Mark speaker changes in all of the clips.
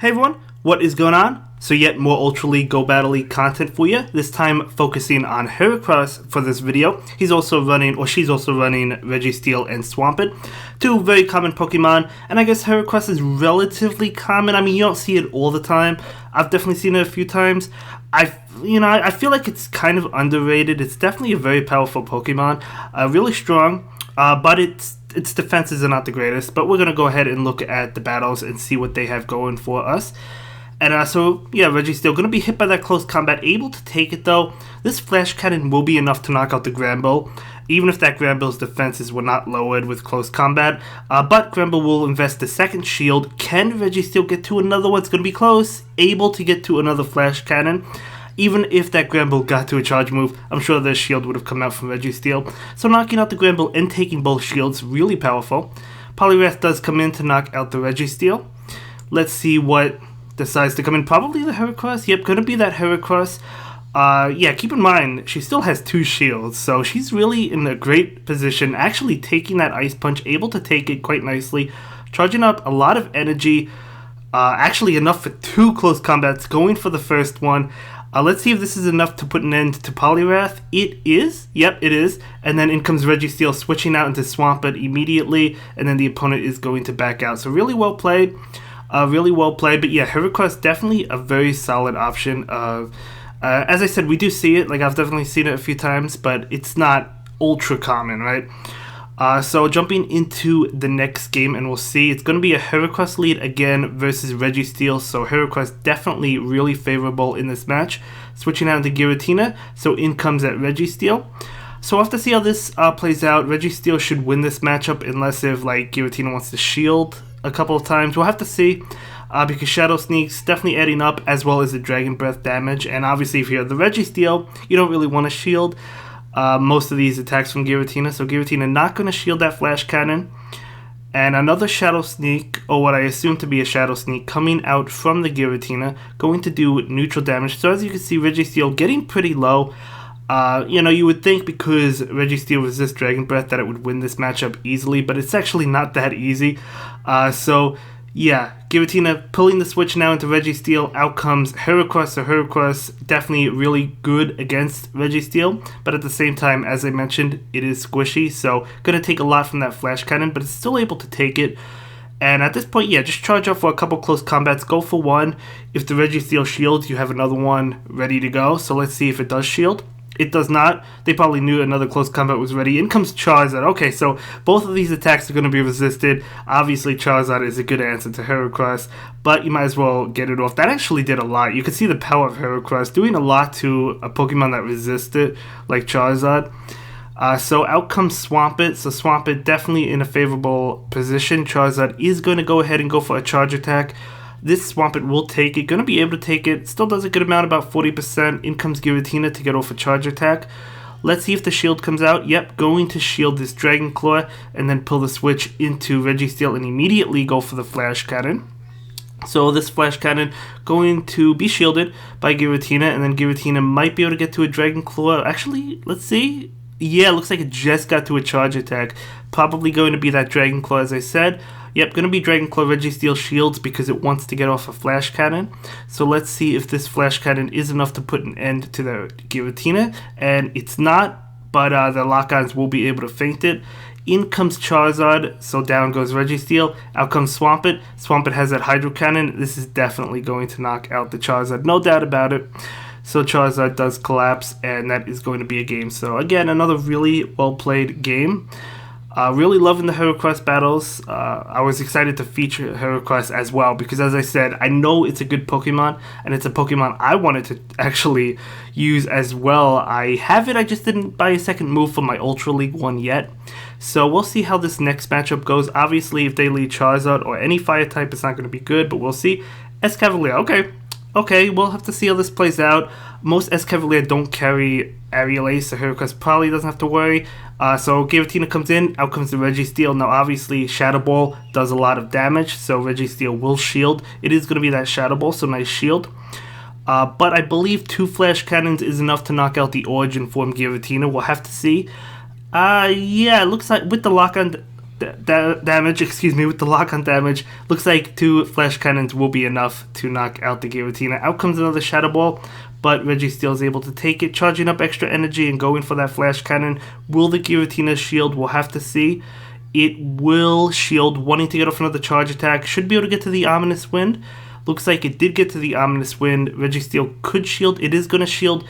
Speaker 1: Hey everyone, what is going on? So yet more Ultra League Go Battle League content for you, this time focusing on Heracross for this video. He's also running, or she's also running Registeel and Swampert, two very common Pokemon, and I guess Heracross is relatively common. I mean, you don't see it all the time. I've definitely seen it a few times. I feel like it's kind of underrated. It's definitely a very powerful Pokemon, really strong, but its defenses are not the greatest, but we're going to go ahead and look at the battles and see what they have going for us. And so, yeah, Registeel going to be hit by that close combat, able to take it though. This Flash Cannon will be enough to knock out the Granbull, even if that Granbull's defenses were not lowered with close combat. But Granbull will invest the second shield. Can Registeel get to another one? It's going to be close. Able to get to another Flash Cannon. Even if that Granbull got to a charge move, I'm sure the shield would have come out from Registeel. So knocking out the Granbull and taking both shields, really powerful. Poliwrath does come in to knock out the Registeel. Let's see what decides to come in. Probably the Heracross. Yep, gonna be that Heracross. Yeah, keep in mind, she still has two shields, so she's really in a great position, actually taking that Ice Punch, able to take it quite nicely, charging up a lot of energy, actually enough for two close combats, going for the first one. Let's see if this is enough to put an end to Poliwrath. It is. Yep, it is. And then in comes Registeel, switching out into Swampert immediately, and then the opponent is going to back out. So really well played. Really well played. But yeah, Heracross definitely a very solid option. As I said, we do see it. Like, I've definitely seen it a few times, but it's not ultra common, right? So jumping into the next game, and we'll see. It's going to be a Heracross lead again versus Registeel. So Heracross definitely really favorable in this match. Switching out to Giratina. So in comes that Registeel. So we'll have to see how this plays out. Registeel should win this matchup unless if like Giratina wants to shield a couple of times. We'll have to see. Because Shadow Sneak's definitely adding up, as well as the Dragon Breath damage. And obviously if you're the Registeel, you don't really want to shield most of these attacks from Giratina. So Giratina not going to shield that Flash Cannon. And another Shadow Sneak, or what I assume to be a Shadow Sneak, coming out from the Giratina, going to do neutral damage. So as you can see, Registeel getting pretty low. You would think because Registeel resists Dragon Breath that it would win this matchup easily, but it's actually not that easy. So yeah, Giratina pulling the switch now into Registeel. Out comes Heracross. So Heracross definitely really good against Registeel, but at the same time, as I mentioned, it is squishy, so gonna take a lot from that Flash Cannon, but it's still able to take it. And at this point, yeah, just charge up for a couple close combats, go for one. If the Registeel shields, you have another one ready to go. So let's see if it does shield. It does not. They probably knew another close combat was ready. In comes Charizard. Okay, so both of these attacks are going to be resisted. Obviously, Charizard is a good answer to Heracross, but you might as well get it off. That actually did a lot. You can see the power of Heracross doing a lot to a Pokemon that resisted, like Charizard. So out comes Swampert. So Swampert definitely in a favorable position. Charizard is going to go ahead and go for a charge attack. This Swampert will take it, going to be able to take it, still does a good amount, about 40%. In comes Giratina to get off a charge attack. Let's see if the shield comes out. Yep, going to shield this Dragon Claw, and then pull the switch into Registeel and immediately go for the Flash Cannon. So this Flash Cannon going to be shielded by Giratina, and then Giratina might be able to get to a Dragon Claw. Actually, let's see. Yeah, looks like it just got to a charge attack. Probably going to be that Dragon Claw, as I said. Yep, going to be Dragon Claw. Registeel shields because it wants to get off a Flash Cannon. So let's see if this Flash Cannon is enough to put an end to the Giratina. And it's not, but the lock-ons will be able to feint it. In comes Charizard, so down goes Registeel. Out comes Swampert. Swampert has that Hydro Cannon. This is definitely going to knock out the Charizard, no doubt about it. So Charizard does collapse, and that is going to be a game. So again, another really well-played game. Really loving the Heracross battles. I was excited to feature Heracross as well because, as I said, I know it's a good Pokemon, and it's a Pokemon I wanted to actually use as well. I have it, I just didn't buy a second move for my Ultra League one yet. So we'll see how this next matchup goes. Obviously, if they lead Charizard or any fire type, it's not going to be good, but we'll see. Escavalier, okay, we'll have to see how this plays out. Most Escavalier don't carry Aerial Ace, so Heracross probably doesn't have to worry. So Giratina comes in, out comes the Registeel. Now obviously Shadow Ball does a lot of damage, so Registeel will shield. It is going to be that Shadow Ball, so nice shield. But I believe 2 Flash Cannons is enough to knock out the Origin form Giratina. We'll have to see. Yeah, it looks like with the lock-on damage, excuse me, with the lock-on damage. Looks like 2 flash cannons will be enough to knock out the Giratina. Out comes another Shadow Ball, but Registeel is able to take it, charging up extra energy and going for that flash cannon. Will the Giratina shield? We'll have to see. It will shield, wanting to get off another charge attack. Should be able to get to the Ominous Wind. Looks like it did get to the Ominous Wind. Registeel could shield. It is going to shield,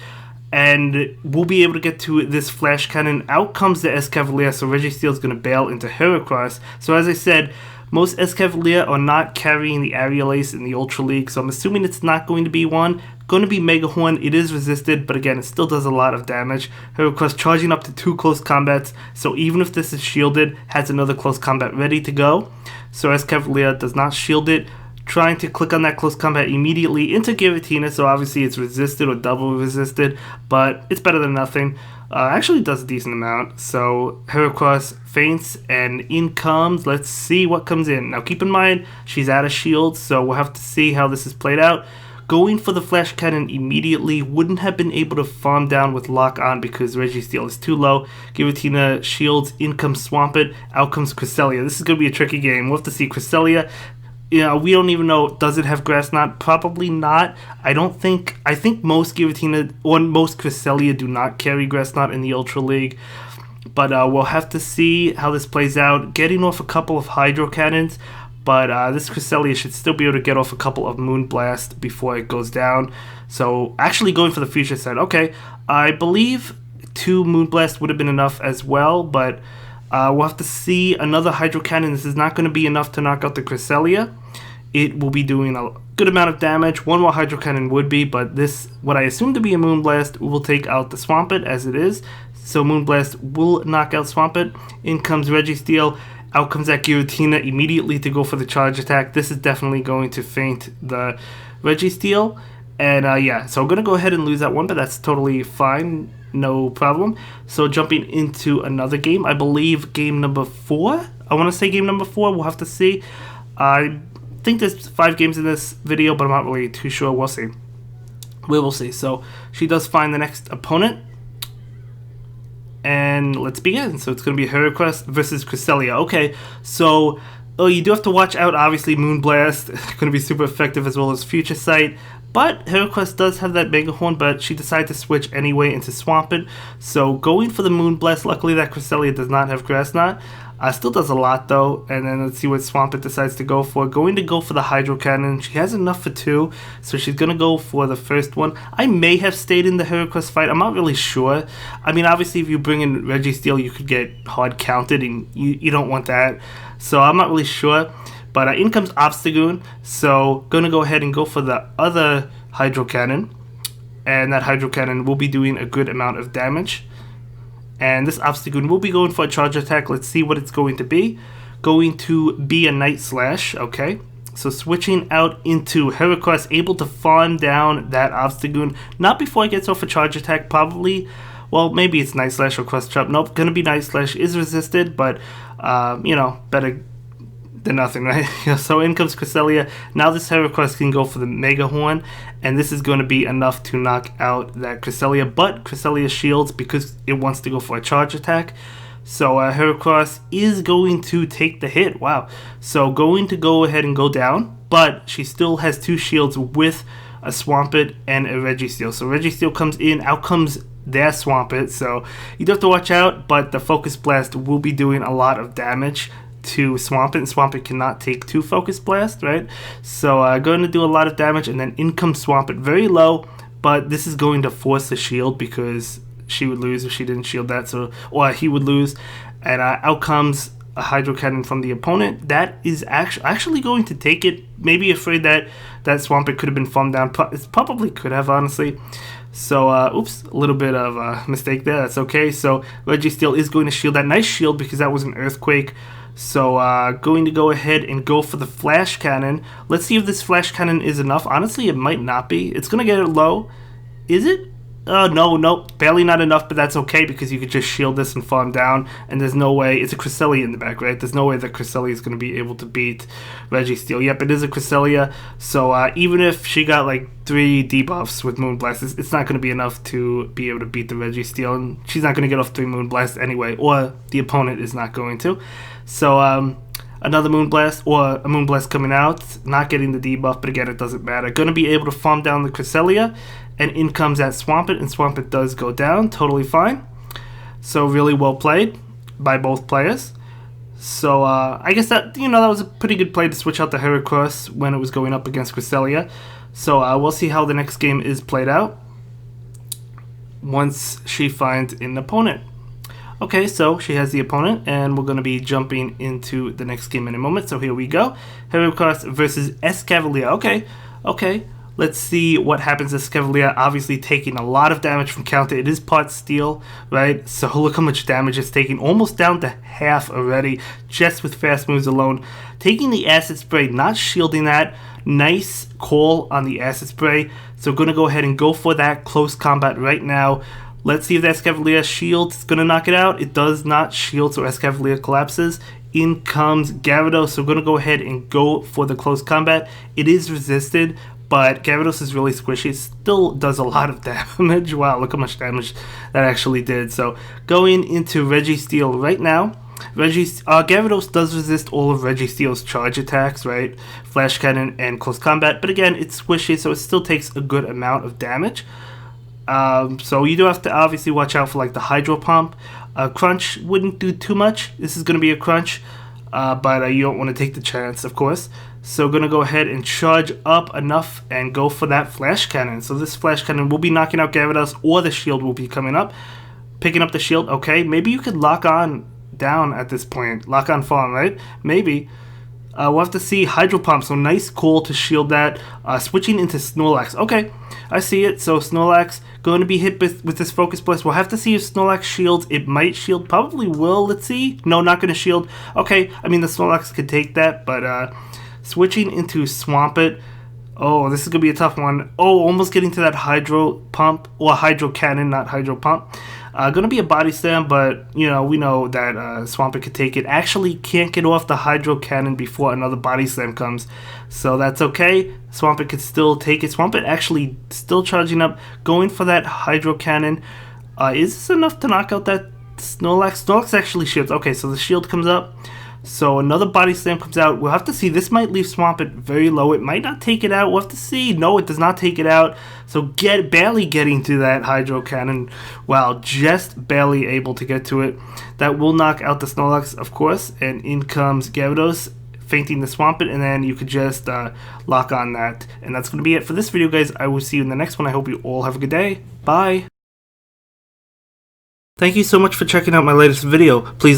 Speaker 1: and we'll be able to get to this flash cannon. Out comes the Escavalier, so Registeel is going to bail into Heracross. So as I said, most Escavalier are not carrying the Aerial Ace in the Ultra League, so I'm assuming it's not going to be one. Going to be Mega Horn. It is resisted, but again, it still does a lot of damage. Heracross charging up to 2 close combats, so even if this is shielded, has another close combat ready to go. So Escavalier does not shield it. Trying to click on that close combat immediately into Giratina, so obviously it's resisted or double resisted, but it's better than nothing. Actually does a decent amount. So Heracross feints, and in comes, let's see what comes in. Now keep in mind, she's out of shield, so we'll have to see how this is played out. Going for the flash cannon immediately, wouldn't have been able to farm down with lock on because Registeel is too low. Giratina shields, in comes Swampert, out comes Cresselia. This is going to be a tricky game. We'll have to see. Cresselia, you know, we don't even know, does it have Grass Knot? Probably not. I think most Giratina or most Cresselia do not carry Grass Knot in the Ultra League. But we'll have to see how this plays out. Getting off a couple of Hydro Cannons, but this Cresselia should still be able to get off a couple of Moonblast before it goes down. So actually going for the future side. Okay, I believe 2 Moonblast would have been enough as well, but we'll have to see. Another Hydro Cannon. This is not going to be enough to knock out the Cresselia. It will be doing a good amount of damage. 1 more Hydro Cannon would be, but this, what I assume to be a Moonblast, will take out the Swampert as it is. So Moonblast will knock out Swampert. In comes Registeel. Out comes that Giratina immediately to go for the charge attack. This is definitely going to feint the Registeel. And yeah, so I'm going to go ahead and lose that one, but that's totally fine. No problem. So jumping into another game, I believe game number 4. I want to say game number 4. We'll have to see. I think there's 5 games in this video, but I'm not really too sure. We'll see. We will see. So she does find the next opponent. And let's begin. So it's going to be Heracross versus Cresselia. Okay, so you do have to watch out. Obviously, Moonblast is going to be super effective, as well as Future Sight. But Heracross does have that Mega Horn, but she decided to switch anyway into Swampert. So going for the Moonblast. Luckily, that Cresselia does not have Grass Knot. Still does a lot, though. And then let's see what Swampert decides to go for. Going to go for the Hydro Cannon. She has enough for 2, so she's going to go for the first one. I may have stayed in the Heracross fight. I'm not really sure. I mean, obviously, if you bring in Registeel, you could get hard counted, and you don't want that. So I'm not really sure. But in comes Obstagoon. So going to go ahead and go for the other Hydro Cannon. And that Hydro Cannon will be doing a good amount of damage. And this Obstagoon will be going for a charge attack. Let's see what it's going to be. Going to be a Night Slash. Okay. So switching out into Heracross, able to farm down that Obstagoon. Not before it gets off a charge attack, probably. Well, maybe it's Night Slash or Cross Chop. Nope, gonna be Night Slash. Is resisted, but, you know, better than nothing, right? So in comes Cresselia. Now this Heracross can go for the Mega Horn, and this is going to be enough to knock out that Cresselia, but Cresselia shields because it wants to go for a charge attack. So Heracross is going to take the hit. Wow. So going to go ahead and go down, but she still has 2 shields with a Swampert and a Registeel. So Registeel comes in, out comes their Swampert, so you do have to watch out, but the Focus Blast will be doing a lot of damage to Swampert, and Swampert cannot take 2 Focus Blast, right? So going to do a lot of damage, and then in comes Swampert, very low, but this is going to force the shield because she would lose if she didn't shield that, so, or he would lose, and out comes a Hydro Cannon from the opponent. That is actually going to take it. Maybe afraid that Swampert could have been farmed down. It probably could have, honestly. So, oops, a little bit of a mistake there. That's okay. So Registeel is going to shield that. Nice shield because that was an Earthquake. So going to go ahead and go for the Flash Cannon. Let's see if this Flash Cannon is enough. Honestly, it might not be. It's going to get it low. Is it? No, barely not enough, but that's okay because you could just shield this and farm down, and there's no way, it's a Cresselia in the back, right? There's no way that Cresselia is going to be able to beat Registeel. Yep, it is a Cresselia, so even if she got like 3 debuffs with Moonblast, it's not going to be enough to be able to beat the Registeel, and she's not going to get off 3 Moonblast anyway, or the opponent is not going to. So another Moonblast, or a Moonblast coming out, not getting the debuff, but again, it doesn't matter. Gonna be able to farm down the Cresselia, and in comes that Swampert, and Swampert does go down, totally fine. So really well played by both players. So I guess that, that was a pretty good play to switch out the Heracross when it was going up against Cresselia. So we'll see how the next game is played out once she finds an opponent. Okay, so she has the opponent, and we're going to be jumping into the next game in a moment. So here we go. Heracross versus Escavalier. Okay. Let's see what happens to Escavalier. Obviously taking a lot of damage from counter. It is part steel, right? So look how much damage it's taking. Almost down to half already, just with fast moves alone. Taking the Acid Spray, not shielding that. Nice call on the Acid Spray. So going to go ahead and go for that close combat right now. Let's see if the Escavalier shield is going to knock it out. It does not shield, so Escavalier collapses. In comes Gyarados, so we're going to go ahead and go for the close combat. It is resisted, but Gyarados is really squishy. It still does a lot of damage. Wow, look how much damage that actually did. So going into Registeel right now. Gyarados does resist all of Registeel's charge attacks, right? Flash Cannon and close combat. But again, it's squishy, so it still takes a good amount of damage. So you do have to obviously watch out for like the Hydro Pump. Crunch wouldn't do too much. This is going to be a crunch, but you don't want to take the chance, of course. So going to go ahead and charge up enough and go for that Flash Cannon. So this Flash Cannon will be knocking out Gyarados, or the shield will be coming up. Picking up the shield, okay. Maybe you could lock on down at this point. Lock on farm, right? Maybe. We'll have to see. Hydro Pump, so nice call to shield that. Switching into Snorlax. Okay, I see it. So Snorlax going to be hit with this Focus Blast. We'll have to see if Snorlax shields. It might shield. Probably will. Let's see. No, not going to shield. Okay, I mean the Snorlax could take that, but switching into Swampert. Oh, this is going to be a tough one. Oh, almost getting to that Hydro Pump, or Hydro Cannon, not Hydro Pump. Going to be a Body Slam, but, we know that Swampert could take it. Actually can't get off the Hydro Cannon before another Body Slam comes, so that's okay. Swampert could still take it. Swampert actually still charging up, going for that Hydro Cannon. Is this enough to knock out that Snorlax? Snorlax actually shields. Okay, so the shield comes up. So another Body Slam comes out. We'll have to see. This might leave Swampert very low. It might not take it out. We'll have to see. No, it does not take it out. So barely getting to that Hydro Cannon. Wow, just barely able to get to it. That will knock out the Snorlax, of course. And in comes Gyarados, fainting the Swampert, and then you could just lock on that. And that's going to be it for this video, guys. I will see you in the next one. I hope you all have a good day. Bye. Thank you so much for checking out my latest video. Please